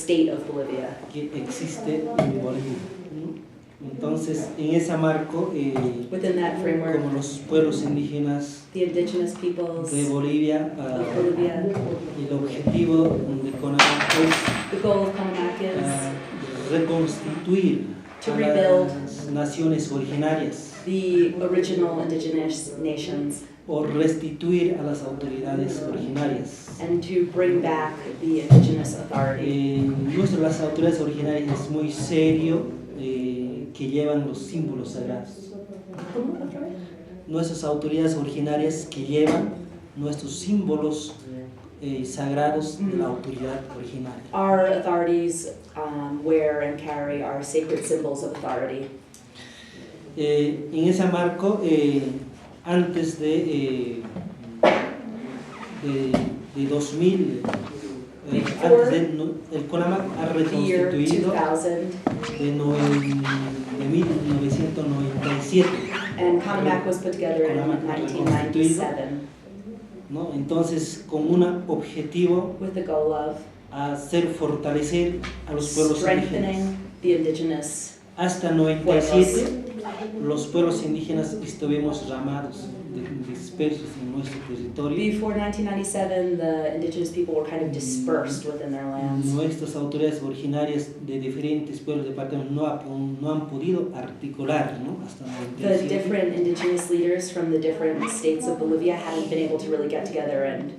state of Bolivia. que existe en Bolivia, ¿no? Entonces, en ese marco, Within that framework, como los pueblos indígenas the indigenous peoples de Bolivia, of Bolivia, el objetivo de CONAMAC es the goal of CONAMAC is reconstituir to a rebuild las naciones originarias the original indigenous nations o restituir a las autoridades originarias. and to bring back the indigenous authority. Las autoridades originarias es muy serio que llevan los símbolos sagrados. Nuestras autoridades originarias que llevan nuestros símbolos sagrados de la autoridad originaria. Our authorities wear and carry our sacred symbols of authority. En ese marco, antes de 2000, antes el CONAMAC ha reconstituido de 1997. And CONAMAC was put together in 1997. ¿No? Entonces, con un objetivo with the goal of hacer fortalecer a los pueblos indígenas. strengthening the indigenous. Hasta 97, los pueblos indígenas estuvimos ramados, dispersos en nuestro territorio. Before 1997, the indigenous people were kind of dispersed within their lands. Nuestras autoridades originarias de diferentes pueblos departamentos no han podido articular, ¿no? Hasta The 97. different indigenous leaders from the different states of Bolivia hadn't been able to really get together and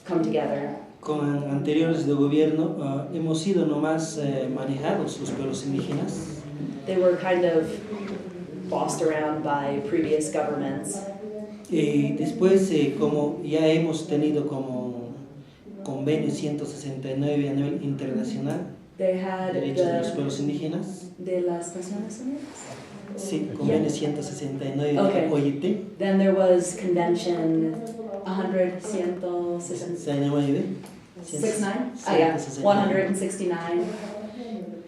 come together. Con anteriores de gobierno hemos sido nomás manejados los pueblos indígenas. They were kind of bossed around by previous governments. Después, como ya hemos tenido como convenio 169 a nivel internacional, They had derechos de los pueblos indígenas, de las Naciones Unidas. sí, convenio 169 Okay. de OIT, Then there was Convention 169. 69, 169,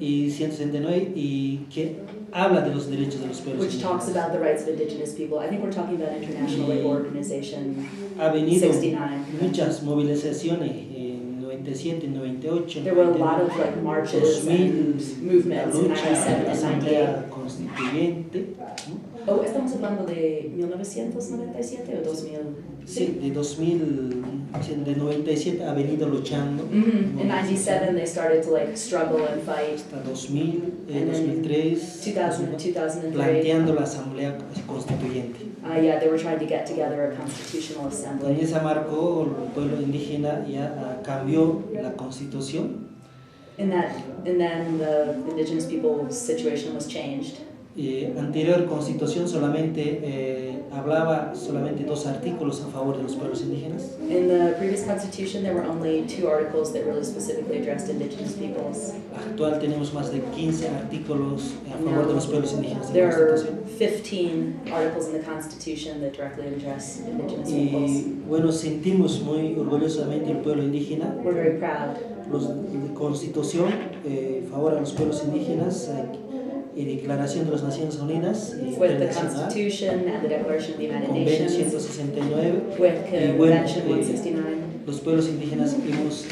y 169, y que habla de los derechos de los pueblos which talks indígenas. about the rights of indigenous people. I think we're talking about International Labor Organization Ha venido 69. muchas movilizaciones en 97, 98, There were a lot of like marches 2000, and movements la in lucha 97 de la and 98. Asamblea Constituyente, ¿no? Oh, ¿estamos hablando de 1997 o 2000? Sí, de 2000, de 97 ha venido luchando. In 97 they started to like struggle and fight. Hasta 2000, And then 2003, 2000 and 2003. planteando la Asamblea Constituyente. Yeah, they were trying to get together a constitutional En assembly. ese marco, el pueblo indígena ya cambió la Constitución. And then the indigenous people's situation was changed. Anterior Constitución solamente hablaba solamente 2 artículos a favor de los pueblos indígenas. In the previous constitution, there were only 2 articles that really specifically addressed indigenous peoples. Actual tenemos más de 15 artículos a favor de los pueblos indígenas de There la are Constitución. 15 articles in the constitution that directly address indigenous peoples. Y bueno, sentimos muy orgullosamente el pueblo indígena. We're very proud. La Constitución favor a los pueblos indígenas y Declaración de las Naciones Unidas With the internacional, Constitution and the Declaration of the United Convenio Nations, 169, with y bueno, Convention 169, los pueblos indígenas hemos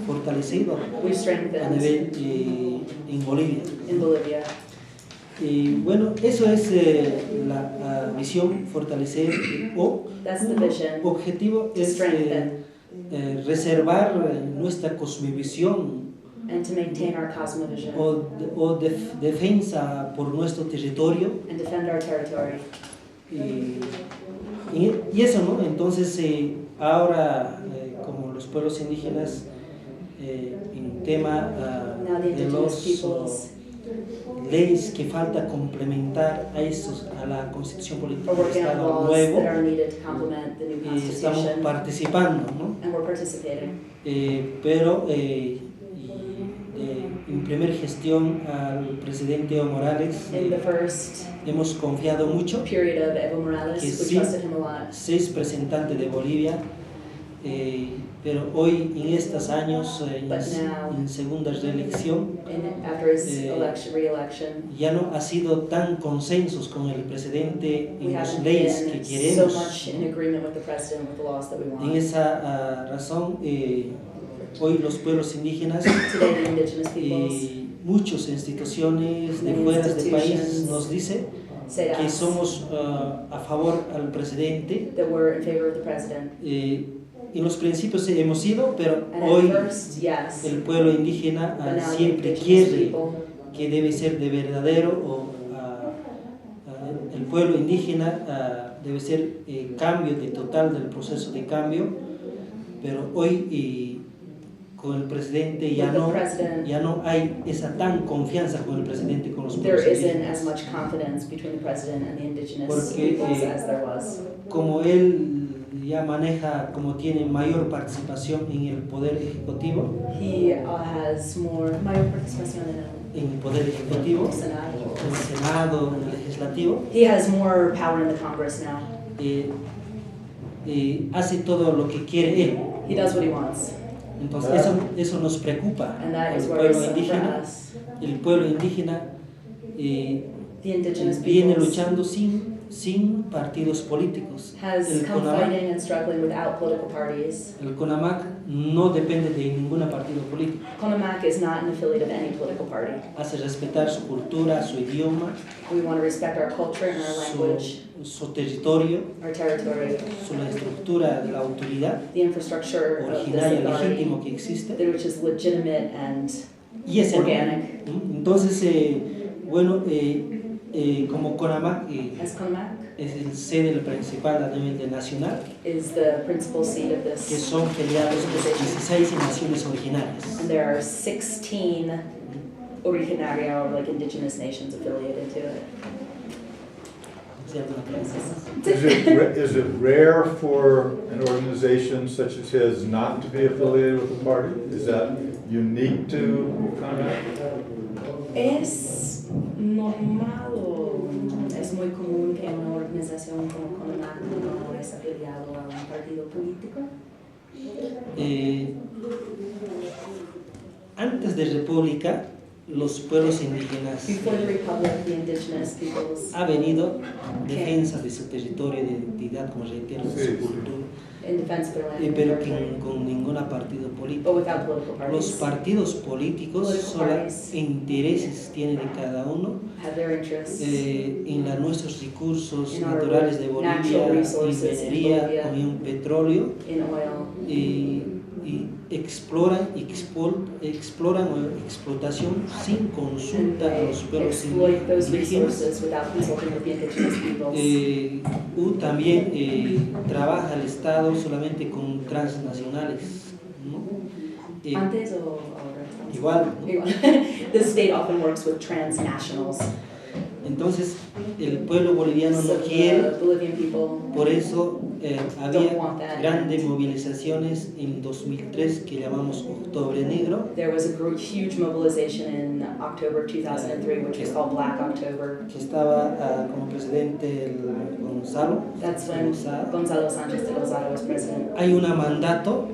fortalecido we've a strengthened nivel en Bolivia. in Bolivia. Y bueno, eso es la visión, fortalecer o That's the vision. objetivo To es strengthen reservar nuestra cosmovisión and to maintain our cosmovision o defensa por nuestro territorio and defend our territory. y eso, ¿no? Entonces ahora como los pueblos indígenas en tema Now the de indigenous los peoples leyes que falta complementar a la Constitución Política are del working on Estado laws nuevo, that are needed to complement the new y estamos constitution, participando, ¿no? and we're participating. Pero en primera gestión al presidente Evo Morales In the first hemos confiado mucho, period of Evo Morales, que we sí, trusted him a lot. 6 representantes de Bolivia, pero hoy en estos años en segunda reelección And after his re-election, ya no ha sido tan consensos con el presidente we en las haven't leyes que been so queremos. much in agreement with the president with the laws that we En want. esa razón hoy los pueblos indígenas Today the indigenous peoples y muchas instituciones de Many fuera del país institutions nos dicen say to que us somos a favor al presidente. that we're in favor of the president. En los principios hemos sido, pero And hoy at first, yes, el pueblo indígena but now the siempre indigenous quiere people, que debe ser de verdadero el pueblo indígena debe ser cambio de total del proceso de cambio, pero hoy con el presidente ya no hay esa tan confianza con el presidente con los pueblos there isn't indígenas, as much confidence between the president and the indigenous porque peoples as there was. como él ya maneja, como tiene mayor participación en el poder ejecutivo, He has mayor participación en el poder ejecutivo, el Senado. en el Senado, en el legislativo, He has more power in the Congress now. hace todo lo que quiere él. He does what he wants, Entonces eso nos preocupa and that al is pueblo worrisome for indígena. us. El pueblo indígena The indigenous viene peoples luchando sin partidos políticos. has El come CONAMAC, fighting and struggling without political parties. el CONAMAC no depende de ningún partido político. CONAMAC is not an affiliate of any political party. Hace respetar su cultura, su idioma, We want to respect our culture and our language, su territorio, our territory, su la estructura de la autoridad the infrastructure of this originaria, authority, legítimo que existe. which is legitimate and Y es el- organic. Entonces, bueno, como CONAMAC As CONAMAC es el sede principal a nivel nacional, is the principal seat of que this, son filiados de 16 naciones originarias. and there are 16 originaria or like indigenous nations affiliated to it. ¿Sí, alguna pregunta? Is it rare for an organization such as his not to be affiliated with a party? Is that unique to CONAMAC? Es normal o es muy común que una organización como CONAMAC no es afiliado a un partido político. Antes de República, los pueblos indígenas Before the Republic, the indigenous peoples ha venido defensa de su territorio, de identidad, como reitero, de Sí, su sí. cultura, in defense of their land and pero territory, con ningún partido but político. without political Los parties, partidos políticos Political solo parties. intereses tienen de cada uno have their interests. en nuestros recursos In our naturales de Bolivia, natural resources in minería, Bolivia. con petróleo, In oil, y exploran explotación sin and consulta a they los pueblos exploit those indígenas. resources without consulting with the indigenous peoples. También trabaja el Estado solamente con transnacionales, ¿no? Antes o ahora? Igual, ¿no? Igual. The state often works with transnationals. Entonces el pueblo boliviano So no quiere, the Bolivian people por eso don't había want that. grandes movilizaciones en 2003 que llamamos Octubre Negro, There was a huge mobilization in October 2003, which was called Black October. que estaba como presidente el Gonzalo. That's when Gonzalo Sánchez de Lozada was president. Hay un mandato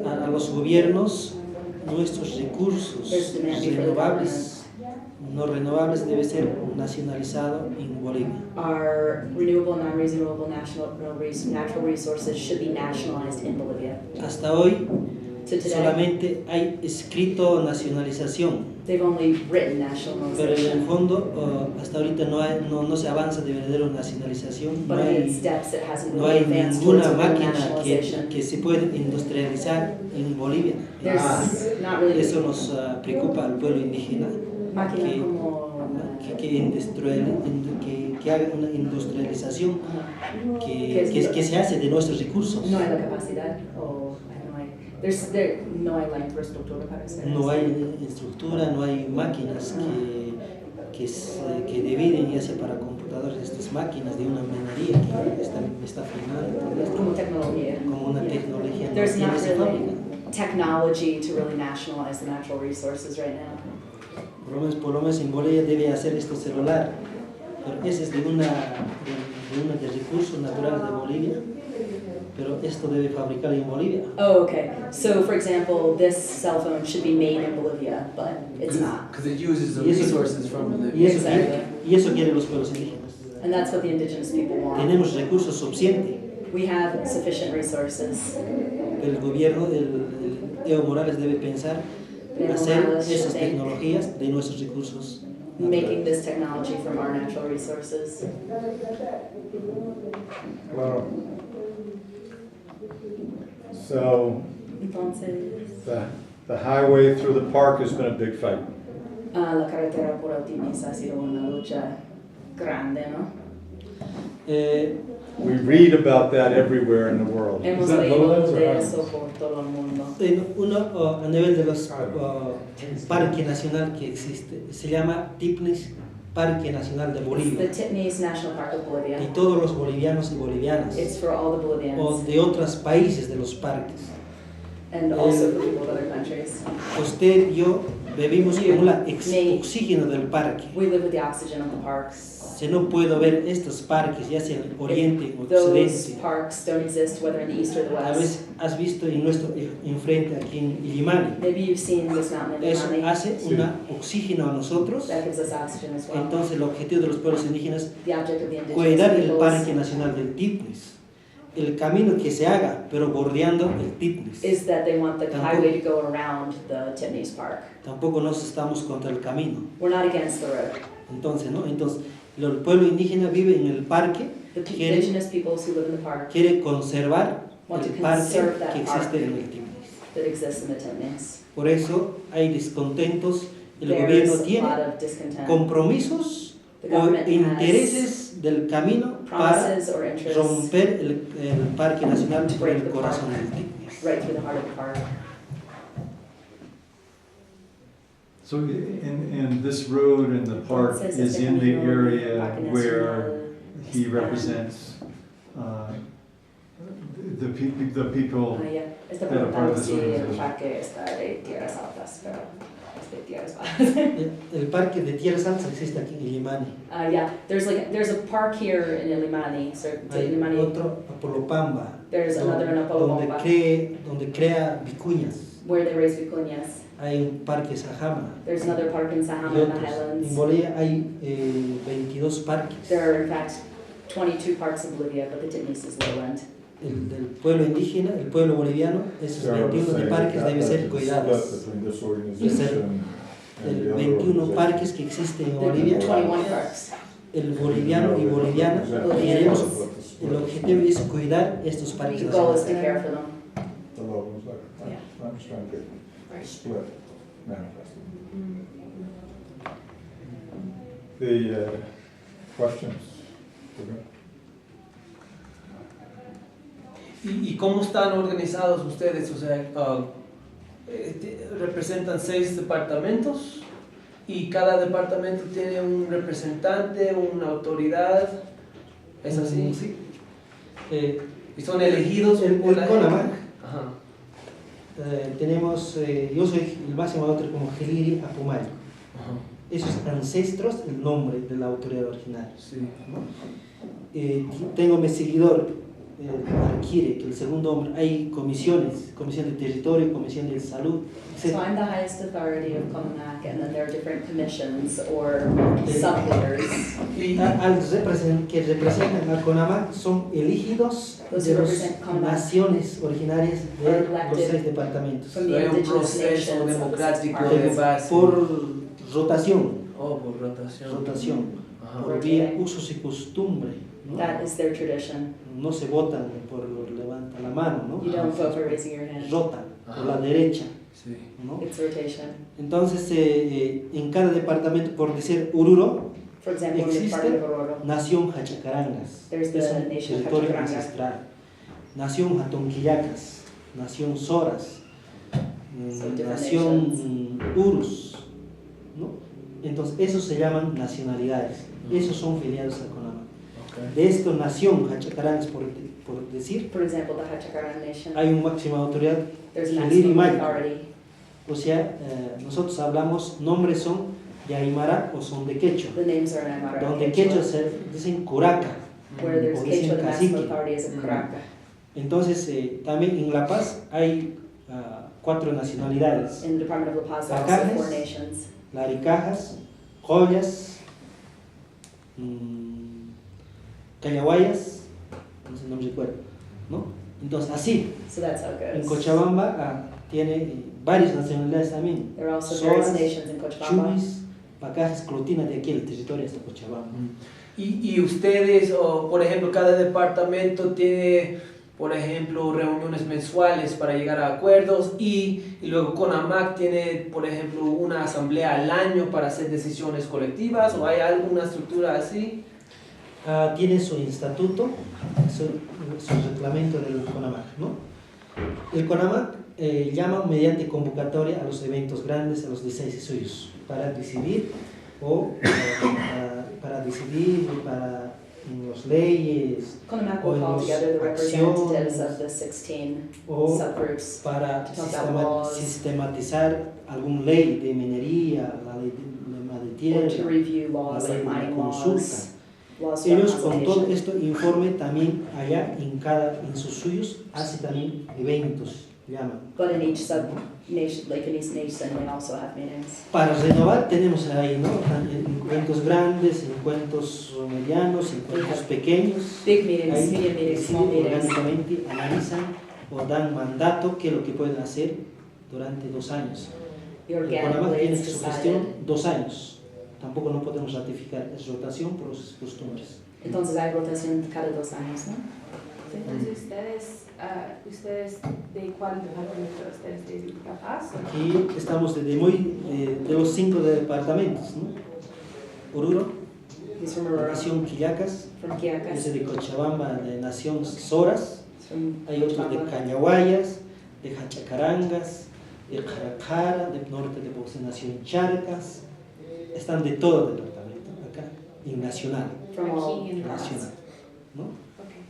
a los gobiernos, nuestros recursos There's demand for the renovables, no renovables debe ser nacionalizado en Bolivia. Our renewable and non-renewable natural resources should be nationalized in Bolivia. Hasta hoy To today, solamente hay escrito nacionalización, they've only written pero en el nationalization, fondo hasta ahorita no se avanza de verdadera nacionalización, but in its steps it hasn't no really hay advanced towards ninguna a real máquina nationalization. que se pueda industrializar en Bolivia. There's not really Eso nos preocupa al pueblo indígena, máquina que- como que haga una industrialización que se hace de nuestros recursos. no hay la capacidad o no hay la infraestructura para hacer No eso. hay estructura, no hay máquinas que dividen, ya sea para computadores, estas máquinas de una minería que está frenando, Como tecnología. como una tecnología. No There's tiene not esa really fábrica. technology to really nationalize the natural resources right now. Por lo menos en Bolivia debe hacer esto celular, pero ese es de una de recursos naturales de Bolivia, pero esto debe fabricar en Bolivia. Oh, okay. So, for example, this cell phone should be made in Bolivia, but it's not. Because it uses the Y eso- resources from the. Y eso, Exactly. y eso quieren los pueblos indígenas. And that's what the indigenous people want. Tenemos recursos suficientes, We have sufficient resources. pero el gobierno, Evo Morales debe pensar Evo hacer Morales should esas think tecnologías de nuestros recursos making naturales. this technology from our natural resources. Claro. So, Entonces, the highway through the park has been a big fight. la carretera por Artemis ha sido una lucha grande, ¿no? We read about that everywhere in the world. Hemos that leído lowlands or de highlands? eso por todo el mundo. A nivel de los parque nacional que existe, se llama Tipnis Parque Nacional de It's the Bolivia. Titnes National Park of Bolivia. Y todos los bolivianos y bolivianas, It's for all the o Bolivians de otros países de los parques. and also for people of other countries. Usted y yo bebimos You, con el me. oxígeno del parque. We live with the oxygen of the parks. Si no puedo ver estos parques, ya sea en el oriente o Those occidente, parks don't exist whether in the east or the a west. veces has visto en nuestro enfrente aquí en Illimani, Maybe you've seen this mountain in eso Limani. hace un oxígeno a nosotros. That gives us oxygen as well. Entonces el objetivo de los pueblos indígenas The object of the indigenous cuidar el peoples Parque Nacional del Tipnis, el camino que se haga, pero bordeando el Tipnis. is that they want the Tampoco. highway to go around the Titnes Park. Tampoco nos estamos contra el camino. We're not against the road. Entonces, ¿no? Entonces, el pueblo indígena vive en el parque, The quiere, indigenous peoples who live in the park quiere conservar want el to parque conserve that que park existe en el Tipnis. that exists in the Titnes. Por eso hay descontentos, el There's gobierno a lot tiene of discontent. compromisos The o government intereses del camino para Promises or interests romper el Parque Nacional to por break el the corazón park. del Tipnis. right through the heart of the park. So, and this road and the park Entonces, is este in the camino, area Parque where Nacional, he está- represents the people. Ah, ya. Está Pero preguntando part of this si el organization. parque está de tierras altas, pero es de tierras bajas. El parque de Tierras Altas existe aquí en Illimani. Yeah, there's a park here in Illimani, so Hay Illimani. otro Apolopamba, There's another in donde, Apolobamba donde crea vicuñas. where they raise vicuñas. Hay un parque Sajama. There's another park in Y Sahama in the otros. En highlands. Bolivia hay 22 parques. There are in fact 22 parks in Bolivia, but the Titnes is lowland. El del pueblo indígena, el pueblo boliviano, esos So I was 21 de saying parques that deben there's ser a cuidados. split between this organization and the El other 21 organization. parques que existen en There Bolivia, are 21 parks. el boliviano y boliviana, queremos, el objetivo es cuidar estos parques The goal is to nacionales. care for them. The low ones there. Yeah. I'm just trying to get Right. split manifested. The questions? ¿Y cómo están organizados ustedes? O sea, representan 6 departamentos y cada departamento tiene un representante, una autoridad, ¿es así? Sí. Y son elegidos El por la CONAMAC. gente. Ajá. Tenemos, yo soy el máximo autor como Geliri Apumayo. Ajá. Esos ancestros, el nombre de la autoridad original. Sí. Tengo mi seguidor, Arquire, que el segundo hombre, hay comisiones, comisión de territorio, comisión de salud, So etc. I'm the highest authority of Comac, and then there are different commissions or sub-leaders. Y, Que representan a CONAMAC son elegidos Those de who las represent CONAMAC naciones originarias de are los elected 6 departamentos. from the hay un indigenous proceso nations of the democrático six de parties. base. Por rotación, Por rotación. Ajá. por vía usos y costumbre, ¿no? That is their tradition. No se votan por levanta la mano, ¿no? You don't vote by raising your hand. Rotan por la derecha, Sí. ¿no? It's rotation. Entonces, en cada departamento, por decir Oruro, For example, in the existe Department of Oruro, Nación Hachacarangas, There's the es un nation territorio Hachacaranga. ancestral. Nación Hatonquillacas, Nación Soras, So different Nación Urus, ¿no? Entonces, esos se llaman nacionalidades, esos son filiados a CONAMAC. Okay. De esto, Nación Hachacarangas, por decir, for example, the Hachacaran Nation, hay un máxima autoridad, there's a Geliri maximum Maya. authority. O sea, nosotros hablamos, nombres son de Aymara o son de Quechua. The names are in Aymara. Donde Quechua se dicen Curaca, Where there's o dicen Quechua, the maximum cacique. authority is in Caraca. Entonces, también en La Paz hay 4 nacionalidades: In the Department of La Paz, there are Bacanes. also 4 nations. Laricajas, Joyas, Callahuayas, no sé, no me recuerdo, ¿no? Entonces, así, So that's how it en goes. Cochabamba tiene varias nacionalidades también. There are also various Soras, nations in Cochabamba. Chubis, Pacajes, Clotina, de aquí el territorio hasta Cochabamba. Y ustedes, o, por ejemplo, cada departamento tiene, por ejemplo, reuniones mensuales para llegar a acuerdos y luego CONAMAC tiene, por ejemplo, una asamblea al año para hacer decisiones colectivas, o hay alguna estructura así. Tiene su estatuto, su reglamento del CONAMAC, ¿no? El CONAMAC llama mediante convocatoria a los eventos grandes, a los diseños suyos, para decidir para en las leyes CONAMAC o will en call las together the representatives of acciones the 16 o subgroups. para to talk about laws. sistematizar alguna ley de minería, la ley de Or tierra, to review la laws ley like de la mining consulta. laws to Ellos con todo consultation. esto informe también allá en sus suyos hace también eventos, llaman. But in each sub-nation, like in each nation, they also have meetings. Para renovar tenemos ahí, ¿no? Encuentros grandes, encuentros medianos, encuentros pequeños. Big meetings, Ahí medium meetings, small deciden meetings. orgánicamente, analizan o dan mandato qué es lo que pueden hacer durante 2 años. The El CONAMAC organic tiene leads su decided. gestión 2 años. Tampoco no podemos ratificar, es rotación por los costumbres. Entonces hay rotación cada 2 años, ¿no? Entonces, ¿ustedes de cuál departamento? ¿Ustedes de Capaz? Aquí estamos de los 5 departamentos, ¿no? Oruro, He's from de Aurora, Nación Quillacas, from Quiacas, ese de Cochabamba, de Nación Soras, from hay otros de Cochabamba, Cañahuayas, de Jachacarangas, de Jaracara, del norte de Bosque, Nación Charcas, están de todo el departamento, acá, y nacional, from all. Aquí en nacional, ¿no? Okay.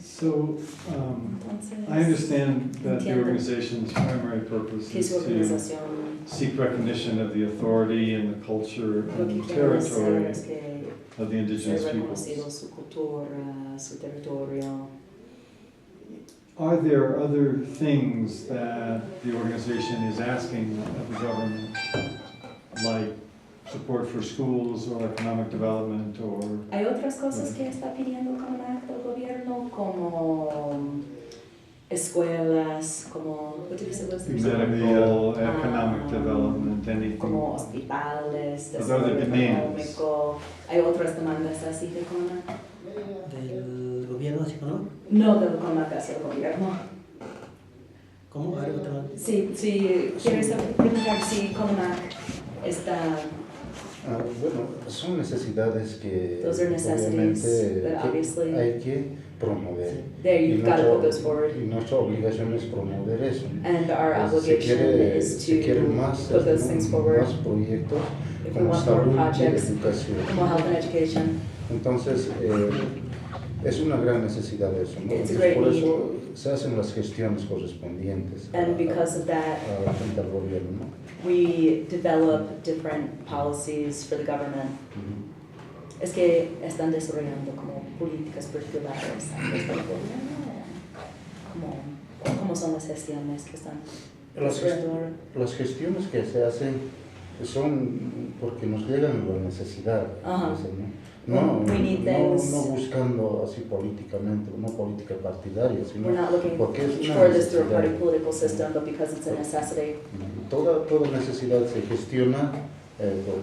So, Entonces, I understand that the Entiendo. organization's primary purpose que is su to organización seek recognition of the authority and the culture lo que and quiere hacer territory es que of the sea indigenous reconocido peoples. su cultura, su territorio. Are there other things that the organization is asking of the government, like support for schools or economic development or? Hay otras cosas que está pidiendo CONAMAC del gobierno, como escuelas, como what did you say was the Medical, economic Ah, development, anything? como hospitales, Those are the desarrollo demands. económico. Hay otras demandas así de CONAMAC. Del gobierno nacional, No del CONAMAC hacia el gobierno. ¿cómo? ¿Hay otra? Sí, sí, quieres preguntar si CONAMAC está. Bueno, son necesidades que Those are necessities obviamente that obviously- hay que promover. There, Y you've got to put those forward. y nuestra obligación es promover eso. And our Pues, obligation is se quiere más, to put those things forward. más proyectos If we como want more salud y projects, educación. como health and education. Entonces, es una gran necesidad eso, ¿no? It's a Entonces, great por eso se hacen las gestiones correspondientes And because of that, frente al gobierno, ¿no? we develop different policies for the government. Ujú. Es que están desarrollando como políticas particulares antes del gobierno. ¿Cómo son las gestiones que están Las desarrollando ahora? Las gestiones que se hacen son porque nos llegan la necesidad. Ajá. No, We need things. no buscando así políticamente, no política partidaria, sino We're not looking porque es una for this through a necesidad. party political system, but because it's a necessity. Toda necesidad se gestiona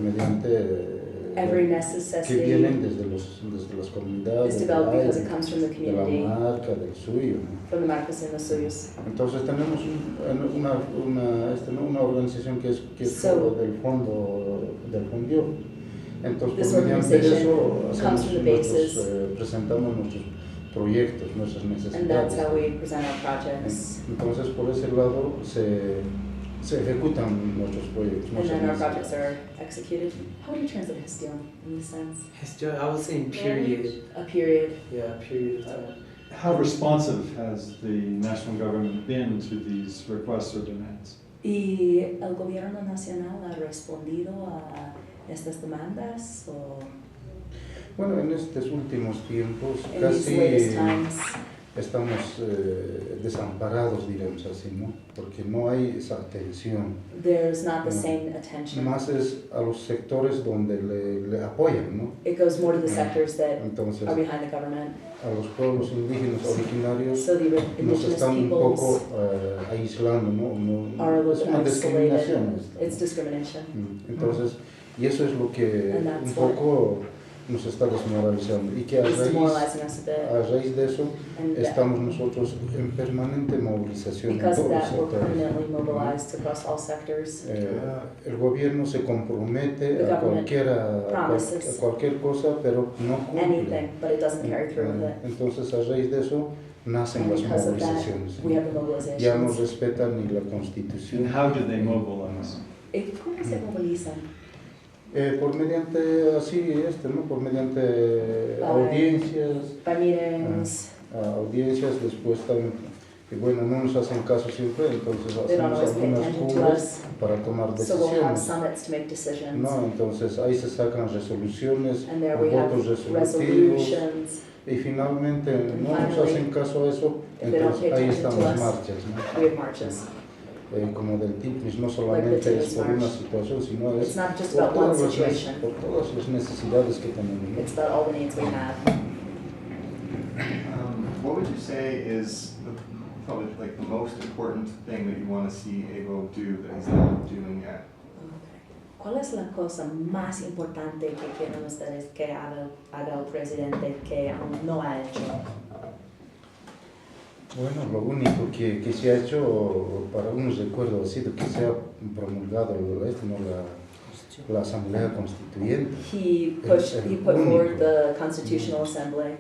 mediante Every que necessity vienen desde las comunidades, is del developed because aire, it comes from the de community, la marca, del suyo, ¿no? from the marcos y los suyos. Entonces tenemos una organización que es So- del fondo del fundio. Entonces This por mediante eso organization comes from the basis. presentamos nuestros proyectos, nuestras And that's necesidades. how we present our projects. Entonces por ese lado se ejecutan nuestros proyectos. And nuestras then our necesidades. projects are executed. How do you translate gestión in this sense? I was saying period. A period. Yeah, period of time. How responsive has the national government been to these requests or demands? ¿Y el gobierno nacional ha respondido a estas demandas o Bueno, en estos últimos tiempos in these latest times? estamos desamparados, digamos así, ¿no? Porque no hay esa atención. There's not the No. same attention. Más es a los sectores donde le apoyan, ¿no? It goes more to the sectors that Entonces, are behind the government. a los pueblos indígenas originarios So the nos indigenous están un peoples poco aislando, ¿no? are a little Es bit una discriminación. isolated. esta. It's discrimination. Entonces, y eso es lo que And un that's poco nos está desmoralizando. Y que It's demoralizing us a a raíz de eso bit. And estamos nosotros en permanente movilización en because of todos los that, we're sectores. permanently mobilized across all sectors. El gobierno se compromete The a government promises. cualquier cosa, pero no cumple. Anything, but it doesn't carry through with it. Entonces, a raíz de eso, nacen And las because of that, movilizaciones. we have the Ya no mobilizations. respetan ni la And Constitución. how do they mobilize? ¿Cómo se movilizan? Por mediante, ¿no? Por mediante By- audiencias, By meetings. audiencias, después también, que bueno, no nos hacen caso siempre, entonces They don't hacemos always pay algunas attention to cumbres us. para tomar So we'll have decisiones. summits to make decisions. No, entonces ahí se sacan resoluciones, And there we have votos resolutivos, resolutions. y finalmente no nos finally, hacen caso a eso, if they don't entonces pay ahí attention están to las us, marchas, ¿no? We have marches. Como del TIPNIS, no solamente Tibis es por March. una situación, sino It's es not just por about one todas, situation. por todas las necesidades que tenemos. ¿no? It's about all the needs we have. What would you say is probably like the most important thing that you want to see Evo do that he's not doing yet? ¿Cuál es la cosa más importante que quieren ustedes que haga el presidente que aún no ha hecho? Bueno, lo único que se ha hecho, para unos recuerdo, ha sido que se ha promulgado la Asamblea Constituyente. He put forward the Constitutional Assembly.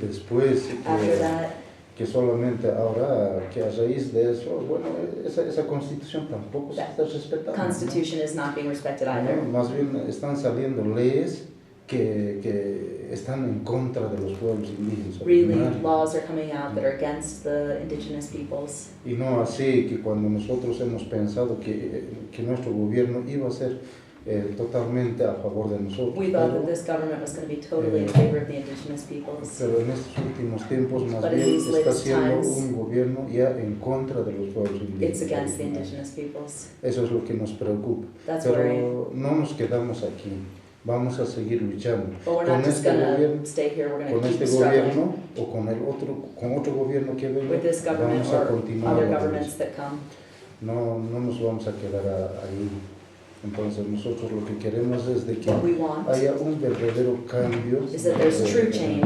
Después, After that, que solamente ahora, que a raíz de eso, bueno, esa Constitución tampoco se está respetando. Constitution is not being respected either. No, más bien están saliendo leyes que están en contra de los pueblos indígenas. Really, originarios. laws are coming out that are against the indigenous peoples. Y no así que cuando nosotros hemos pensado que nuestro gobierno iba a ser totalmente a favor de nosotros. We thought that Pero, this government was going to be totally in favor of the indigenous peoples. pero en estos últimos tiempos más But in bien these está latest siendo times, un gobierno ya en contra de los pueblos indígenas. It's against the originarios. indigenous peoples. Eso es lo que nos preocupa. That's worrying. Pero no nos quedamos aquí. Vamos a seguir luchando. But we're Con not just este going gobierno, to stay here, we're going con to keep este struggling. gobierno o con otro gobierno que venga, With this government vamos a or continuar. other la governments lucha. that come. No nos vamos a quedar ahí. Entonces nosotros lo que queremos es de que What we want haya un verdadero cambio is that there's true change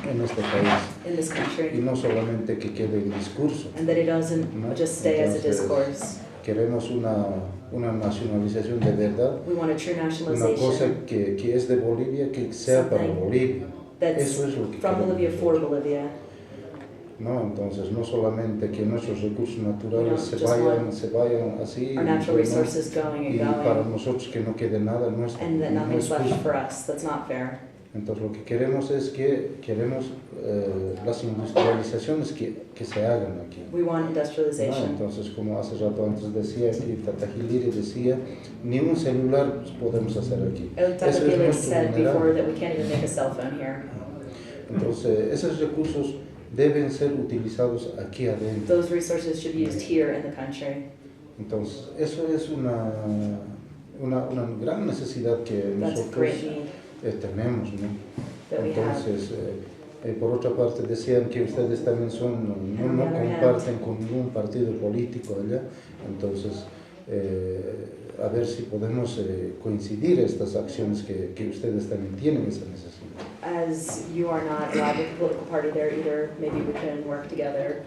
en este país in this y country no solamente que quede en discurso. and that it doesn't No, just stay as a entonces, discourse. Queremos una nacionalización de verdad, We want a true una cosa nationalization que es de Bolivia, que sea para Something Bolivia. that's Eso es lo que from queremos Bolivia for nosotros. Bolivia. No, entonces no solamente que nuestros recursos naturales We se don't just vayan, want se vayan así Our natural bueno, resources going y and para going nosotros que no quede nada nuestro. and that no nothing's es left justo. for us. That's not fair. Entonces lo que queremos es que queremos las industrializaciones que se hagan aquí. We want ¿no? industrialization. Entonces, como hace rato antes decía, aquí Tata Hiliri decía, ni un celular podemos hacer aquí. El Tata Eso es Taylor nuestro said before mineral. that we can't even make a cell phone here. Entonces, esos recursos deben ser utilizados aquí adentro. Those resources should be used here in the country. Entonces, eso es una gran necesidad que That's a nosotros great need tenemos, ¿no? that we have. Entonces, por otra parte decían que ustedes también no On the other hand. comparten con ningún partido político allá, entonces a ver si podemos coincidir estas acciones que ustedes también tienen esa necesidad. As you are not allowed with a political party there either, maybe we can work together